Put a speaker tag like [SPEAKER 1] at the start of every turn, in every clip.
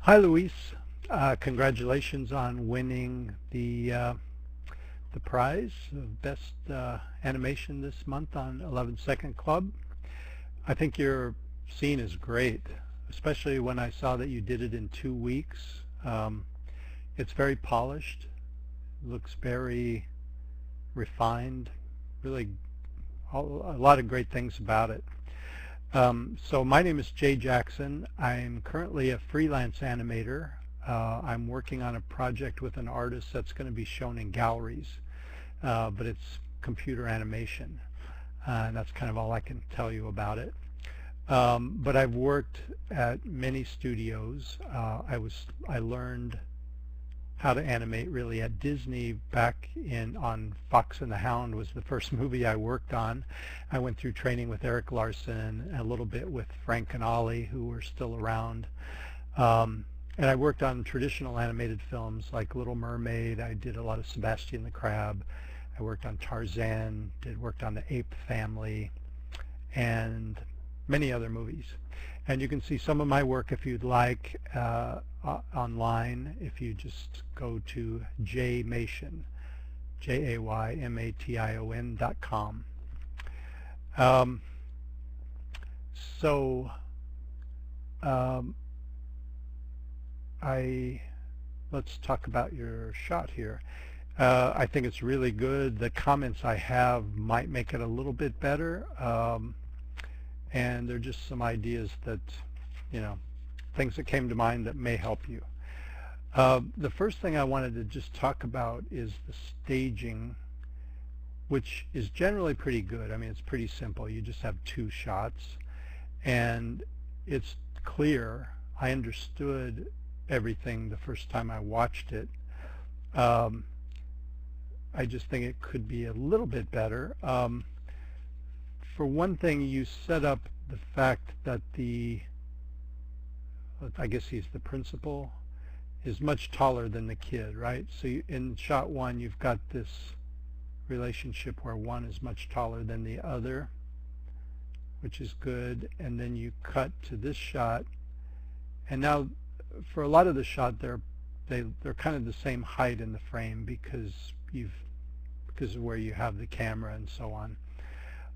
[SPEAKER 1] Hi, Luis. Congratulations on winning the prize of Best Animation this month on 11 Second Club. I think your scene is great, especially when I saw that you did it in 2 weeks. It's very polished, looks very refined, really a lot of great things about it. So my name is Jay Jackson. I'm currently a freelance animator. I'm working on a project with an artist that's going to be shown in galleries, but it's computer animation, and that's kind of all I can tell you about it. But I've worked at many studios. I learned how to animate really at Disney back on Fox and the Hound was the first movie I worked on. I went through training with Eric Larson, a little bit with Frank and Ollie, who were still around. And I worked on traditional animated films like Little Mermaid. I did a lot of Sebastian the Crab. I worked on Tarzan, worked on the Ape Family, and many other movies. And you can see some of my work if you'd like online if you just go to Jaymation, JAYMATION.com. So let's talk about your shot here. I think it's really good. The comments I have might make it a little bit better. And they're just some ideas that, things that came to mind that may help you. The first thing I wanted to just talk about is the staging, which is generally pretty good. I mean, it's pretty simple. You just have 2 shots, and it's clear. I understood everything the first time I watched it. I just think it could be a little bit better. For one thing, you set up the fact that I guess he's the principal, is much taller than the kid, right? So in shot 1, you've got this relationship where one is much taller than the other, which is good. And then you cut to this shot, and now for a lot of the shot, they're kind of the same height in the frame because of where you have the camera and so on.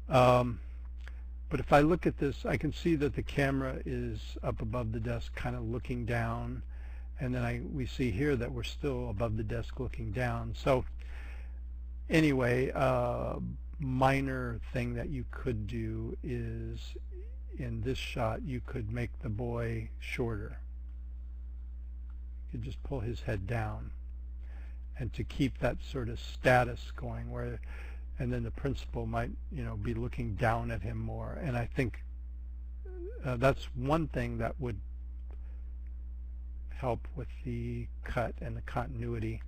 [SPEAKER 1] But if I look at this, I can see that the camera is up above the desk kind of looking down, and then we see here that we're still above the desk looking down. So anyway, minor thing that you could do is in this shot you could make the boy shorter. You could just pull his head down, and to keep that sort of status going and then the principal might, be looking down at him more. And I think that's one thing that would help with the cut and the continuity.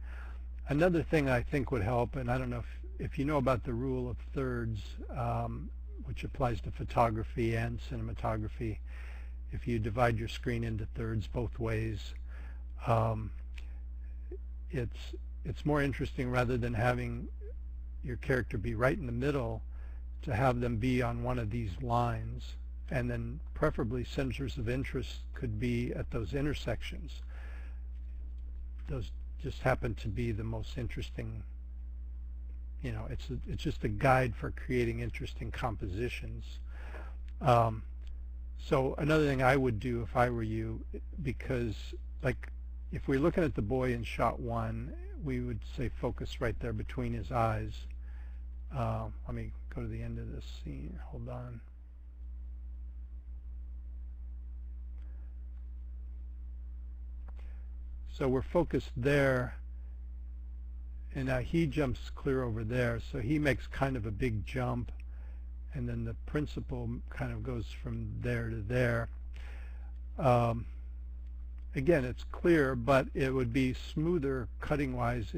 [SPEAKER 1] Another thing I think would help, and I don't know if you know about the rule of thirds, which applies to photography and cinematography. If you divide your screen into thirds both ways, it's more interesting, rather than having your character be right in the middle, to have them be on one of these lines, and then preferably centers of interest could be at those intersections. Those just happen to be the most interesting. It's just a guide for creating interesting compositions. So another thing I would do if I were you, because like if we're looking at the boy in shot 1, we would say focus right there between his eyes. Let me go to the end of this scene. Hold on. So we're focused there, and now he jumps clear over there. So he makes kind of a big jump, and then the principal kind of goes from there to there. Again, it's clear, but it would be smoother cutting-wise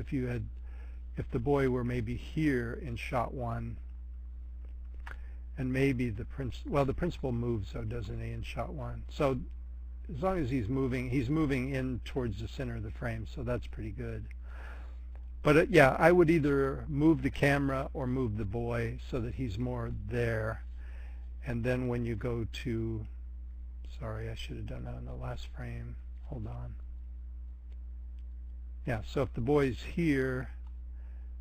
[SPEAKER 1] if the boy were maybe here in shot 1, and maybe the principal moves, though, doesn't he, in shot 1? So as long as he's moving in towards the center of the frame, so that's pretty good. But yeah, I would either move the camera or move the boy so that he's more there. And then when you go to, sorry, I should have done that in the last frame. hold on. Yeah, so if the boy's here,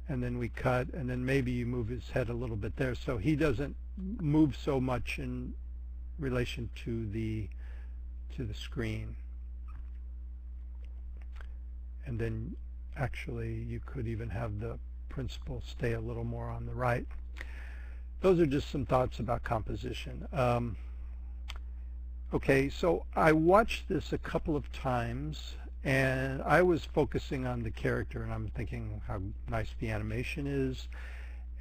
[SPEAKER 1] and then we cut, and then maybe you move his head a little bit there, so he doesn't move so much in relation to the screen. And then actually you could even have the principal stay a little more on the right. Those are just some thoughts about composition. Okay, so I watched this a couple of times, and I was focusing on the character, and I'm thinking how nice the animation is,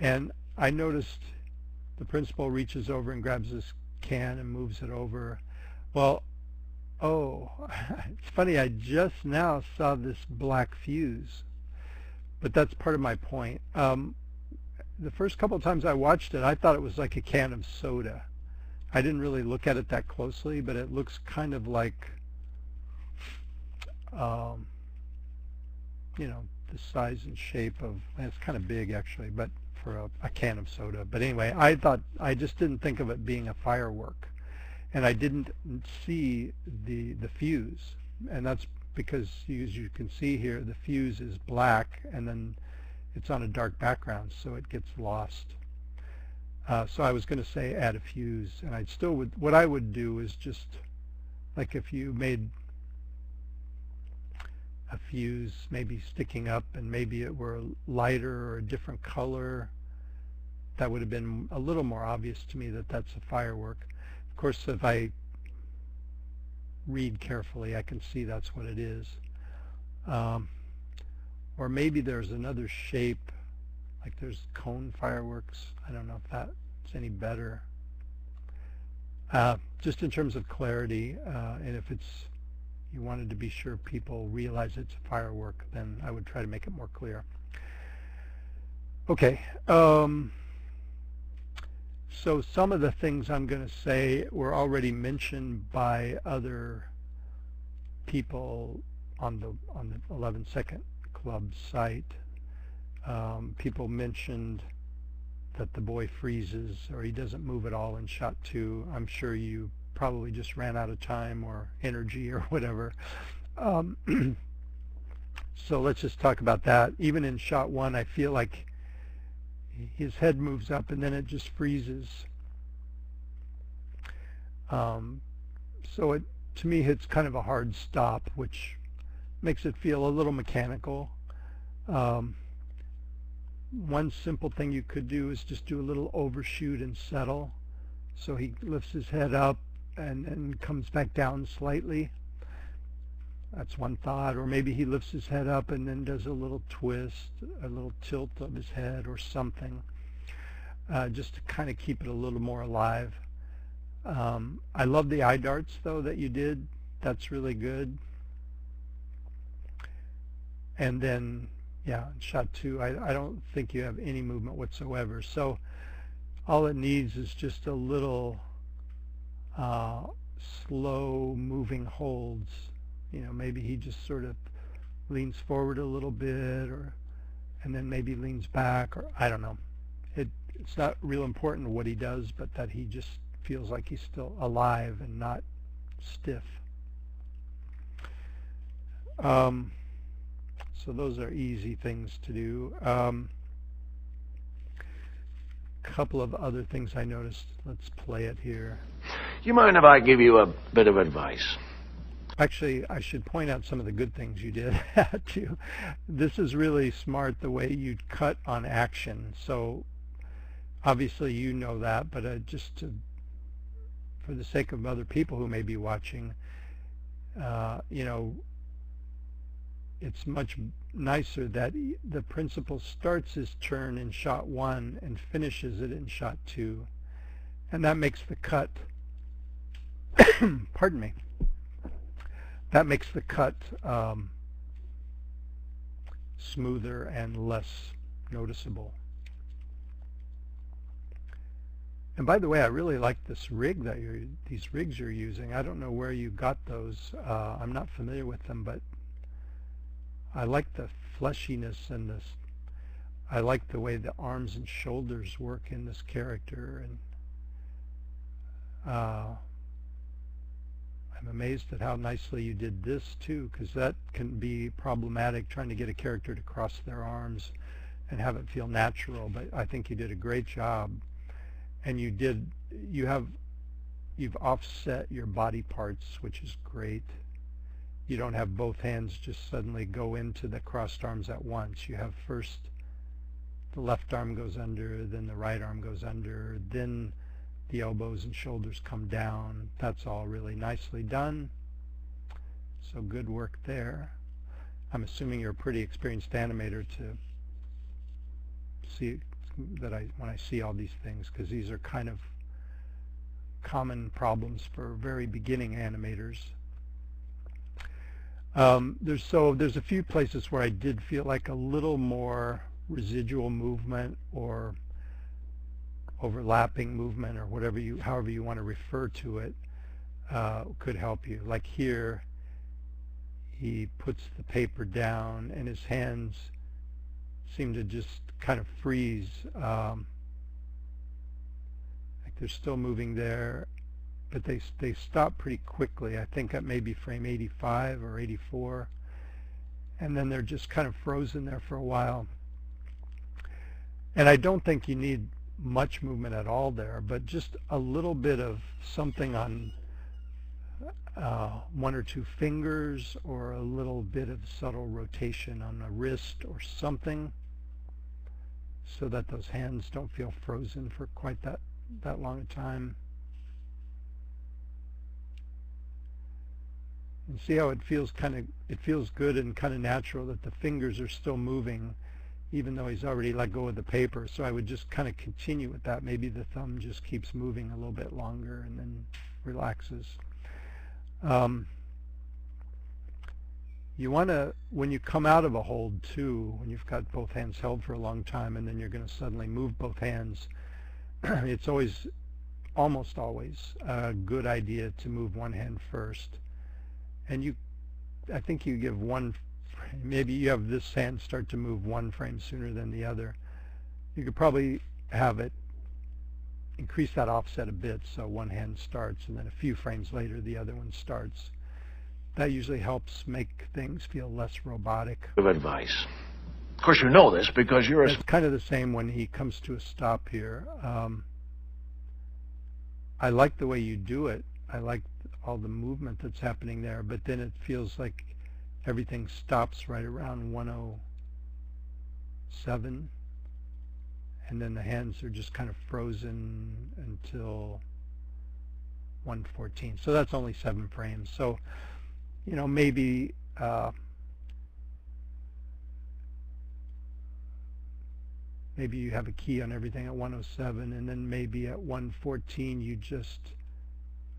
[SPEAKER 1] and I noticed the principal reaches over and grabs this can and moves it over. Well, oh, it's funny, I just now saw this black fuse, but that's part of my point. The first couple of times I watched it, I thought it was like a can of soda. I didn't really look at it that closely, but it looks kind of like, you know, the size and shape of, and it's kind of big actually, but for a can of soda. But anyway, I just didn't think of it being a firework, and I didn't see the fuse, and that's because, as you can see here, the fuse is black, and then it's on a dark background, so it gets lost. So I was going to say add a fuse, and I still would. What I would do is just like if you made a fuse maybe sticking up, and maybe it were lighter or a different color, that would have been a little more obvious to me that that's a firework. Of course, if I read carefully, I can see that's what it is. Or maybe there's another shape, like there's cone fireworks. I don't know if that's any better. Just in terms of clarity, and if you wanted to be sure people realize it's a firework, then I would try to make it more clear. Okay. So some of the things I'm going to say were already mentioned by other people on the 11 Second Club site. People mentioned that the boy freezes or he doesn't move at all in shot 2. I'm sure you probably just ran out of time or energy or whatever. So let's just talk about that. Even in shot 1, I feel like his head moves up and then it just freezes. So to me it's kind of a hard stop, which makes it feel a little mechanical. One simple thing you could do is just do a little overshoot and settle. So he lifts his head up and comes back down slightly. That's one thought. Or maybe he lifts his head up and then does a little twist, a little tilt of his head or something, just to kind of keep it a little more alive. I love the eye darts, though, that you did. That's really good. And then, yeah, in shot 2, I don't think you have any movement whatsoever. So all it needs is just a little slow moving holds. You know, maybe he just sort of leans forward a little bit, and then maybe leans back, or I don't know. It's not real important what he does, but that he just feels like he's still alive and not stiff. So those are easy things to do. Couple of other things I noticed. Let's play it here.
[SPEAKER 2] You mind if I give you a bit of advice?
[SPEAKER 1] Actually, I should point out some of the good things you did too. This is really smart, the way you cut on action. So obviously you know that, but for the sake of other people who may be watching, you know, it's much nicer that the principal starts his turn in shot 1 and finishes it in shot 2, and that makes the cut pardon me, that makes the cut smoother and less noticeable. And by the way, I really like this rig that these rigs you're using. I don't know where you got those. I'm not familiar with them, but I like the fleshiness and this. I like the way the arms and shoulders work in this character, and I'm amazed amazed at how nicely you did this too, because that can be problematic, trying to get a character to cross their arms and have it feel natural. But I think you did a great job, and you've offset your body parts, which is great. You don't have both hands just suddenly go into the crossed arms at once. You have first the left arm goes under, then the right arm goes under, then the elbows and shoulders come down. That's all really nicely done. So good work there. I'm assuming you're a pretty experienced animator to see that when I see all these things, because these are kind of common problems for very beginning animators. There's a few places where I did feel like a little more residual movement or overlapping movement, or however you want to refer to it, could help you. Like here, he puts the paper down and his hands seem to just kind of freeze. Like they're still moving there, but they stop pretty quickly. I think at maybe frame 85 or 84, and then they're just kind of frozen there for a while. And I don't think you need much movement at all there, but just a little bit of something on one or two fingers, or a little bit of subtle rotation on a wrist or something, so that those hands don't feel frozen for quite that long a time. And see how it feels good and kind of natural that the fingers are still moving even though he's already let go of the paper. So I would just kind of continue with that. Maybe the thumb just keeps moving a little bit longer and then relaxes. You want to, when you come out of a hold too, when you've got both hands held for a long time and then you're going to suddenly move both hands, it's almost always a good idea to move one hand first. And I think you give one, maybe you have this hand start to move one frame sooner than the other. You could probably have it increase that offset a bit, so one hand starts and then a few frames later the other one starts. That usually helps make things feel less robotic.
[SPEAKER 2] Of advice. Of course, you know this because you're
[SPEAKER 1] It's kind of the same when he comes to a stop here. I like the way you do it. I like all the movement that's happening there, but then it feels like everything stops right around 107, and then the hands are just kind of frozen until 114. So that's only 7 frames. So, you know, maybe maybe you have a key on everything at 107, and then maybe at 114 you just,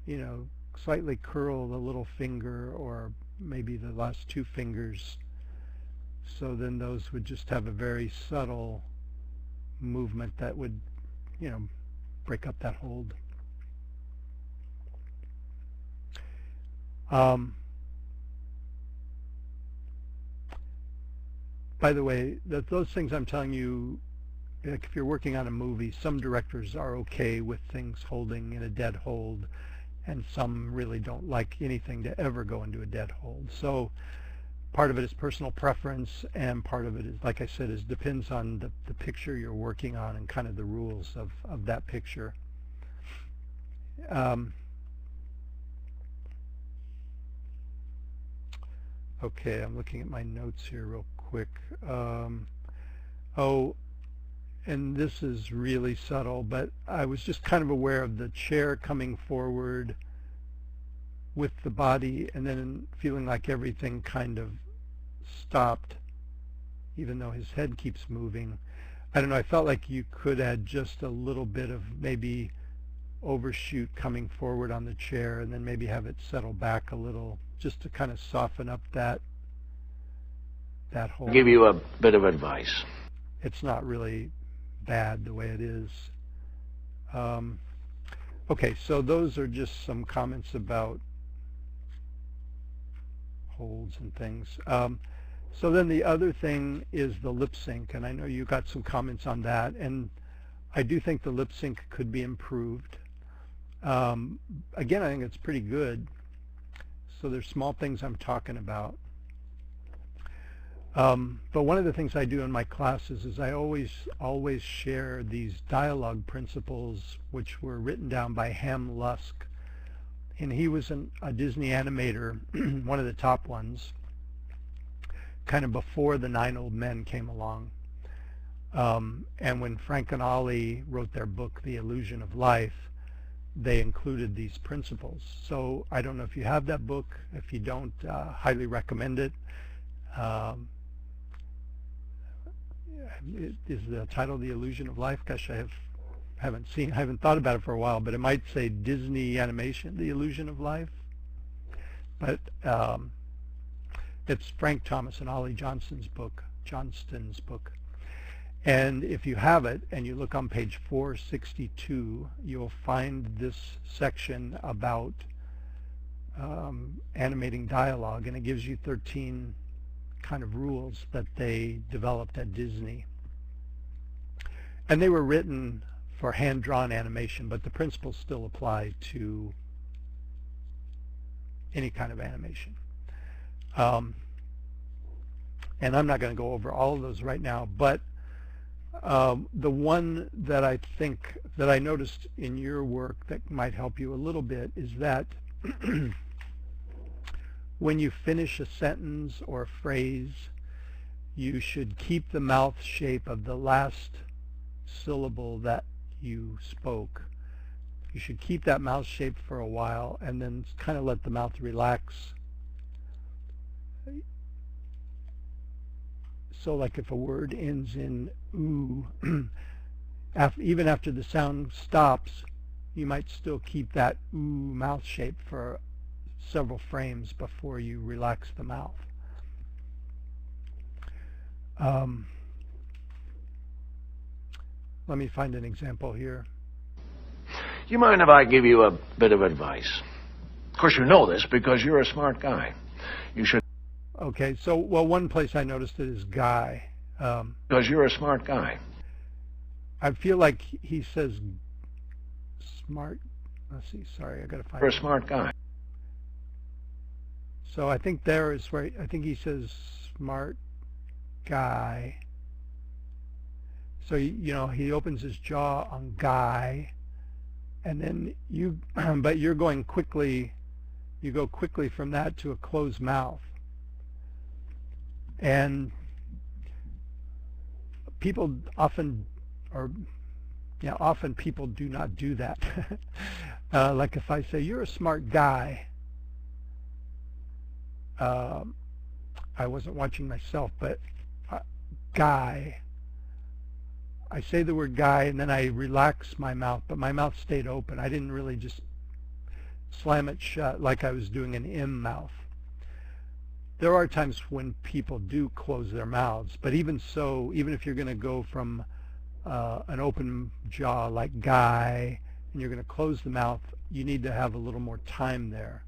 [SPEAKER 1] you know, slightly curl the little finger, or maybe the last 2 fingers, so then those would just have a very subtle movement that would, you know, break up that hold. By the way, those things I'm telling you, like if you're working on a movie, some directors are okay with things holding in a dead hold, and some really don't like anything to ever go into a dead hold. So part of it is personal preference, and part of it is, like I said, depends on the picture you're working on and kind of the rules of that picture. Okay, I'm looking at my notes here real quick. Oh, and this is really subtle, but I was just kind of aware of the chair coming forward with the body and then feeling like everything kind of stopped, even though his head keeps moving. I don't know, I felt like you could add just a little bit of maybe overshoot coming forward on the chair, and then maybe have it settle back a little, just to kind of soften up that whole.
[SPEAKER 2] I'll give you a bit of advice.
[SPEAKER 1] It's not really bad the way it is. Okay, so those are just some comments about holds and things. So then the other thing is the lip sync, and I know you got some comments on that, and I do think the lip sync could be improved. Again, I think it's pretty good, So there's small things I'm talking about. But one of the things I do in my classes is I always share these dialogue principles which were written down by Ham Lusk. And he was a Disney animator, one of the top ones, kind of before the 9 Old Men came along. And when Frank and Ollie wrote their book, The Illusion of Life, they included these principles. So I don't know if you have that book. If you don't, highly recommend it. Is the title The Illusion of Life? Gosh, I haven't thought about it for a while, but it might say Disney Animation, The Illusion of Life. But it's Frank Thomas and Ollie Johnston's book. And if you have it and you look on page 462, you'll find this section about animating dialogue, and it gives you 13 kind of rules that they developed at Disney. And they were written for hand-drawn animation, but the principles still apply to any kind of animation. And I'm not going to go over all of those right now, but the one that I think that I noticed in your work that might help you a little bit is that when you finish a sentence or a phrase, you should keep the mouth shape of the last syllable that you spoke. You should keep that mouth shape for a while and then kind of let the mouth relax. So like if a word ends in ooh, even after the sound stops, you might still keep that ooh mouth shape for several frames before you relax the mouth. Let me find an example here.
[SPEAKER 2] You mind if I give you a bit of advice? Of course, you know this because you're a smart guy. You should...
[SPEAKER 1] Okay, so, well, one place I noticed it is guy.
[SPEAKER 2] Because you're a smart guy.
[SPEAKER 1] I feel like he says smart. Let's see, sorry, I got to find
[SPEAKER 2] You're a smart guy.
[SPEAKER 1] So I think there is where, I think he says smart guy. So, you know, he opens his jaw on guy, and then you, but you're going quickly, you go quickly from that to a closed mouth. And people often, often people do not do that. Like if I say, you're a smart guy, I wasn't watching myself, but guy, I say the word guy and then I relax my mouth, but my mouth stayed open. I didn't really just slam it shut like I was doing an M mouth. There are times when people do close their mouths, but even so, even if you're going to go from an open jaw like guy and you're going to close the mouth, you need to have a little more time there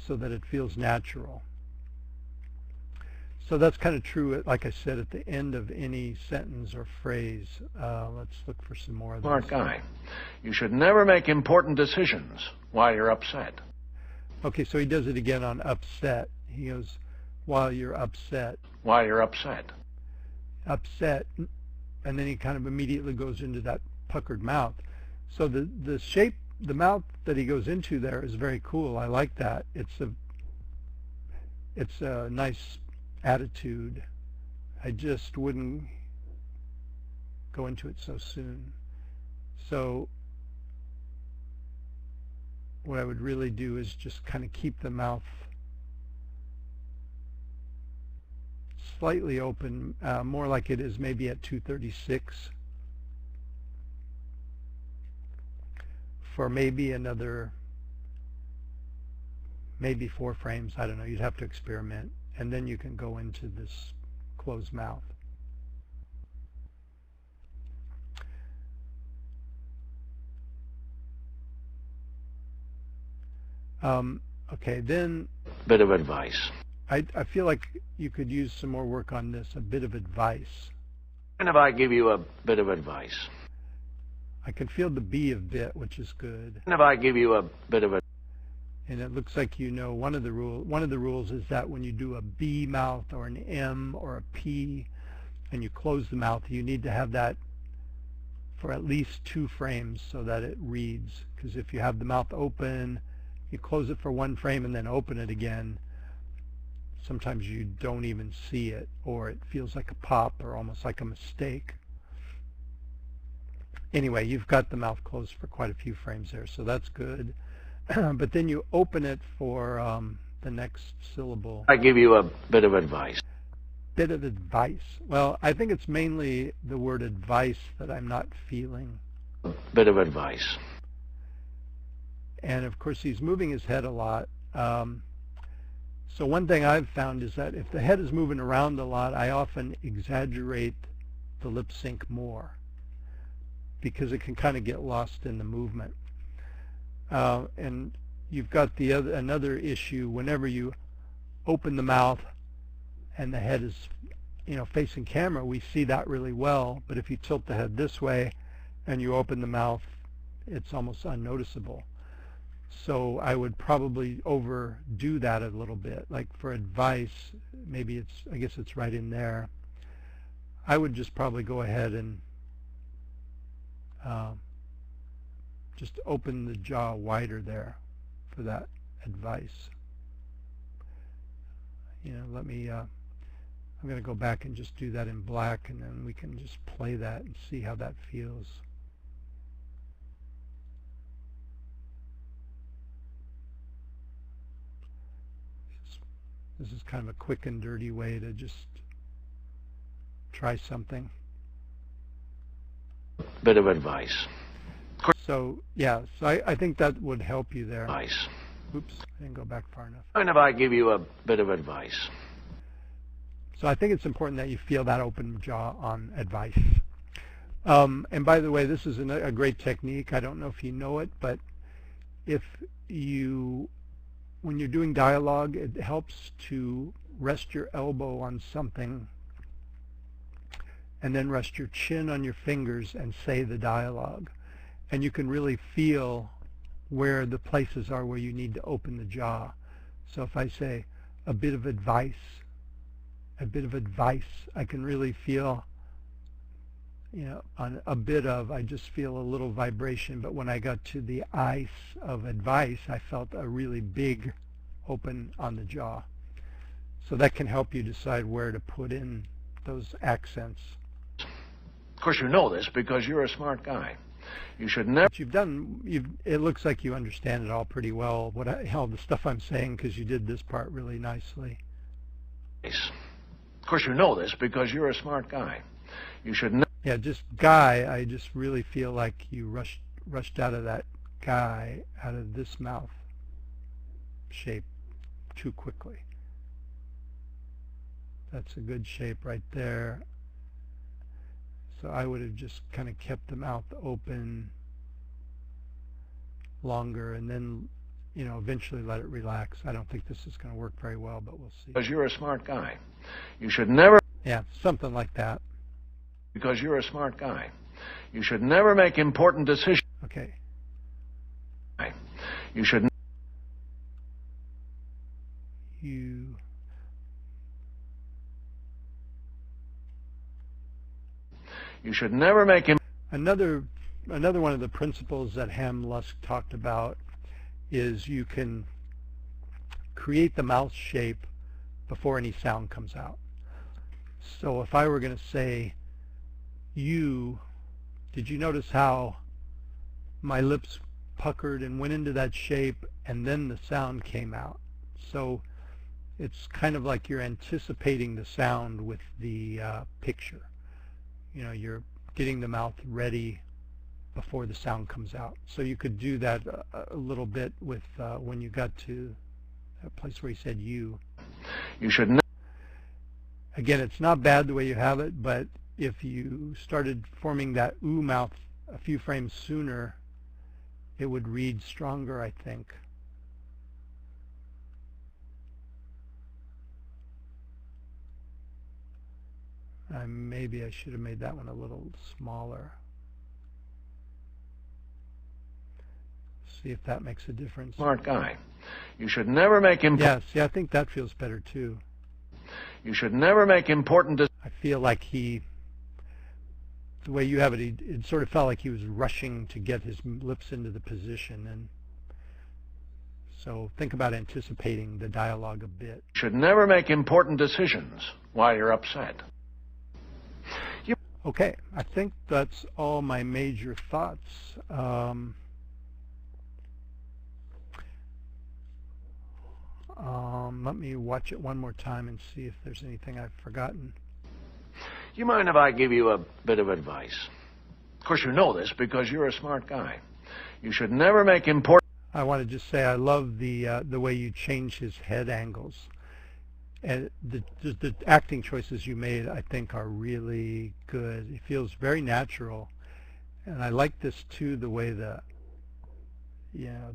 [SPEAKER 1] so that it feels natural. So that's kind of true, like I said, at the end of any sentence or phrase. Let's look for some more of those.
[SPEAKER 2] Smart guy. You should never make important decisions while you're upset.
[SPEAKER 1] Okay, so he does it again on upset. He goes, while you're upset.
[SPEAKER 2] While you're upset.
[SPEAKER 1] Upset. And then he kind of immediately goes into that puckered mouth. So the shape, the mouth that he goes into there is very cool. I like that. It's a nice attitude. I just wouldn't go into it so soon. So what I would really do is just kind of keep the mouth slightly open, more like it is maybe at 236 for maybe another, maybe 4 frames. I don't know. You'd have to experiment. And then you can go into this closed mouth. Okay, then...
[SPEAKER 2] Bit of advice.
[SPEAKER 1] I feel like you could use some more work on this, a bit of advice.
[SPEAKER 2] And if I give you a bit of advice?
[SPEAKER 1] I can feel the B of bit, which is good.
[SPEAKER 2] And if I give you a bit of advice?
[SPEAKER 1] And it looks like you know one of the rules is that when you do a B mouth or an M or a P and you close the mouth, you need to have that for at least 2 frames so that it reads. Because if you have the mouth open, you close it for 1 frame and then open it again, sometimes you don't even see it, or it feels like a pop or almost like a mistake. Anyway, you've got the mouth closed for quite a few frames there, so that's good. But then you open it for the next syllable.
[SPEAKER 2] I give you a bit of advice.
[SPEAKER 1] Bit of advice. Well, I think it's mainly the word advice that I'm not feeling.
[SPEAKER 2] Bit of advice.
[SPEAKER 1] And of course he's moving his head a lot. So one thing I've found is that if the head is moving around a lot, I often exaggerate the lip sync more because it can kind of get lost in the movement. And you've got another issue whenever you open the mouth and the head is, facing camera. We see that really well, but if you tilt the head this way and you open the mouth, it's almost unnoticeable. So I would probably overdo that a little bit. Like for advice, maybe I guess it's right in there. I would just probably go ahead and just open the jaw wider there for that advice. Let me, I'm going to go back and just do that in black, and then we can just play that and see how that feels. This is kind of a quick and dirty way to just try something.
[SPEAKER 2] Bit of advice.
[SPEAKER 1] So yeah, so I think that would help you there.
[SPEAKER 2] Advice.
[SPEAKER 1] Oops, I didn't go back far enough.
[SPEAKER 2] And if I give you a bit of advice.
[SPEAKER 1] So I think it's important that you feel that open jaw on advice. And by the way, this is a great technique. I don't know if you know it, but when you're doing dialogue, it helps to rest your elbow on something and then rest your chin on your fingers and say the dialogue. And you can really feel where the places are where you need to open the jaw. So if I say a bit of advice, I can really feel, on a bit of, I just feel a little vibration. But when I got to the ice of advice, I felt a really big open on the jaw. So that can help you decide where to put in those accents.
[SPEAKER 2] Of course, you know this because you're a smart guy. You should never...
[SPEAKER 1] It looks like you understand it all pretty well, all the stuff I'm saying, because you did this part really nicely.
[SPEAKER 2] Of course, you know this because you're a smart guy. You should never...
[SPEAKER 1] Yeah, just guy, I just really feel like you rushed out of that guy, out of this mouth shape too quickly. That's a good shape right there. So I would have just kind of kept the mouth open longer and then, eventually let it relax. I don't think this is going to work very well, but we'll see.
[SPEAKER 2] Because you're a smart guy. You should never...
[SPEAKER 1] Yeah, something like that.
[SPEAKER 2] Because you're a smart guy. You should never make important decisions.
[SPEAKER 1] Okay.
[SPEAKER 2] You should... You should never make...
[SPEAKER 1] Another one of the principles that Ham Lusk talked about is you can create the mouth shape before any sound comes out. So if I were going to say you, did you notice how my lips puckered and went into that shape and then the sound came out? So it's kind of like you're anticipating the sound with the picture. You're getting the mouth ready before the sound comes out. So you could do that a little bit with when you got to that place where he said you.
[SPEAKER 2] You should...
[SPEAKER 1] Again, it's not bad the way you have it, but if you started forming that ooh mouth a few frames sooner, it would read stronger, I think. Maybe I should have made that one a little smaller. See if that makes a difference.
[SPEAKER 2] Smart guy. You should never make
[SPEAKER 1] Yeah, see, I think that feels better too.
[SPEAKER 2] You should never make important
[SPEAKER 1] I feel like the way you have it, it sort of felt like he was rushing to get his lips into the position, and so think about anticipating the dialogue a bit.
[SPEAKER 2] Should never make important decisions while you're upset.
[SPEAKER 1] Okay, I think that's all my major thoughts. Let me watch it one more time and see if there's anything I've forgotten.
[SPEAKER 2] You mind if I give you a bit of advice? Of course, you know this because you're a smart guy. You should never make important...
[SPEAKER 1] I want to just say I love the way you change his head angles. And the acting choices you made, I think, are really good. It feels very natural. And I like this, too, the way the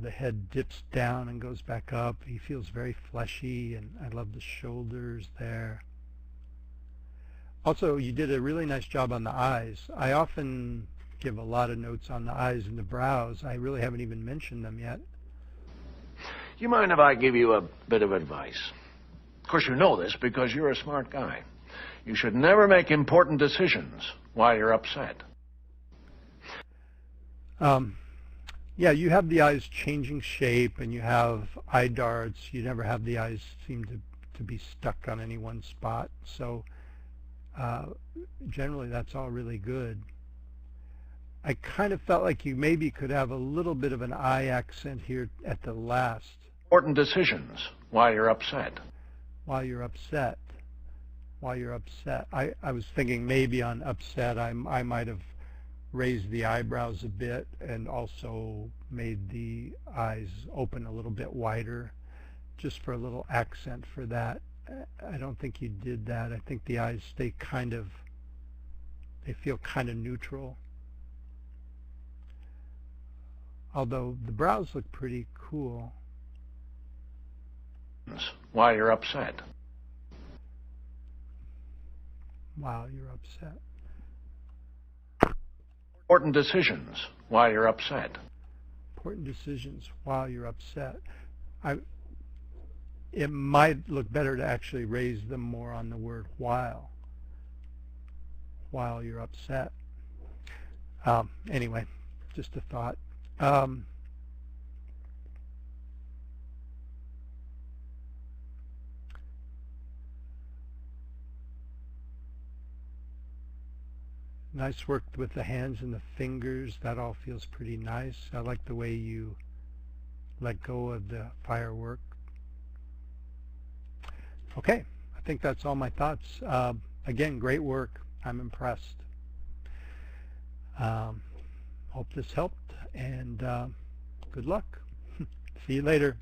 [SPEAKER 1] head dips down and goes back up. He feels very fleshy, and I love the shoulders there. Also, you did a really nice job on the eyes. I often give a lot of notes on the eyes and the brows. I really haven't even mentioned them yet.
[SPEAKER 2] You mind if I give you a bit of advice? Of course, you know this because you're a smart guy. You should never make important decisions while you're upset.
[SPEAKER 1] Yeah, you have the eyes changing shape, and you have eye darts. You never have the eyes seem to be stuck on any one spot. So generally, that's all really good. I kind of felt like you maybe could have a little bit of an eye accent here at the last.
[SPEAKER 2] Important decisions while you're upset.
[SPEAKER 1] While you're upset. While you're upset. I was thinking maybe on upset I might have raised the eyebrows a bit and also made the eyes open a little bit wider, just for a little accent for that. I don't think you did that. I think the eyes stay they feel kind of neutral. Although the brows look pretty cool.
[SPEAKER 2] While you're upset.
[SPEAKER 1] While you're upset.
[SPEAKER 2] Important decisions while you're upset.
[SPEAKER 1] Important decisions while you're upset. It might look better to actually raise them more on the word while you're upset. Anyway, just a thought. Nice work with the hands and the fingers. That all feels pretty nice. I like the way you let go of the firework. Okay, I think that's all my thoughts. Again, great work. I'm impressed. Hope this helped, and good luck. See you later.